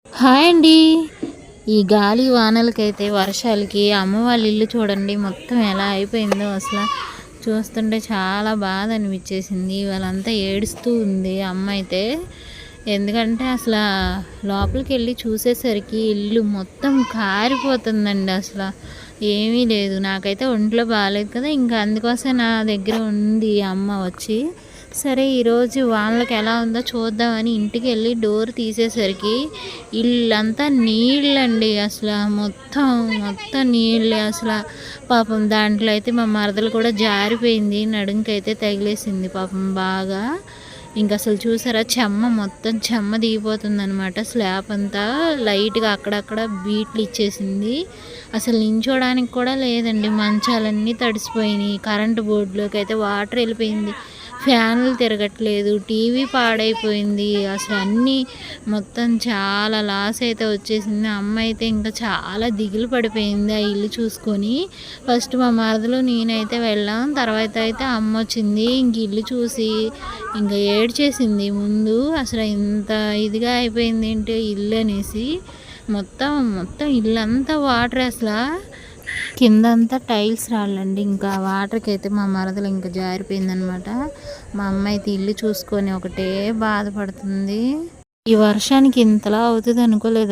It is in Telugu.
హాయ్ అండి. ఈ గాలి వానలకైతే వర్షాలకి అమ్మ వాళ్ళ ఇల్లు చూడండి మొత్తం ఎలా అయిపోయిందో అసలు. చూస్తుంటే చాలా బాధ అనిపించేసింది. వాళ్ళంతా ఏడుస్తూ ఉంది అమ్మ అయితే. ఎందుకంటే అసలు లోపలికి వెళ్ళి చూసేసరికి ఇల్లు మొత్తం కారిపోతుందండి అసలు. ఏమీ లేదు. నాకైతే ఒంట్లో బాగాలేదు కదా, ఇంకా అందుకోసం నా దగ్గర ఉంది అమ్మ వచ్చి. సరే ఈరోజు వాళ్ళకి ఎలా ఉందో చూద్దామని ఇంటికి వెళ్ళి డోర్ తీసేసరికి ఇల్లంతా నీళ్ళండి అసలు. మొత్తం మొత్తం నీళ్ళే అసలు. పాపం దాంట్లో అయితే మా మరదలు కూడా జారిపోయింది, నడుంకైతే తగిలేసింది పాపం బాగా. ఇంక అసలు చూసారా, మొత్తం చెమ్మ దిగిపోతుంది అనమాట. స్లాబ్ అంతా లైట్గా అక్కడక్కడ బీట్లు ఇచ్చేసింది. అసలు నించోడానికి కూడా లేదండి, మంచాలన్నీ తడిసిపోయినాయి. కరెంటు బోర్డులోకి అయితే వాటర్ వెళ్ళిపోయింది, ఫ్యాన్లు తిరగట్లేదు, టీవీ పాడైపోయింది. అసలు అన్నీ మొత్తం చాలా లాస్ అయితే వచ్చేసింది. అమ్మ అయితే ఇంకా చాలా దిగులు పడిపోయింది ఆ ఇల్లు చూసుకొని. ఫస్ట్ మా మరదలు నేనైతే వెళ్ళాం, తర్వాత అయితే అమ్మ వచ్చింది. ఇంక ఇల్లు చూసి ఇంకా ఏడ్చేసింది ముందు. అసలు ఇంత ఇదిగా అయిపోయింది ఏంటి ఇల్లు అనేసి. మొత్తం మొత్తం ఇల్లంతా వాటర్ అసలు. కిందంతా టైల్స్ రాళ్ళండి. ఇంకా వాటర్కి అయితే మా మరదలు ఇంకా జారిపోయిందనమాట. మా అమ్మ అయితే ఇల్లు చూసుకొని ఒకటే బాధపడుతుంది. ఈ వర్షానికి ఇంతలా అవుతుంది అనుకోలేదు.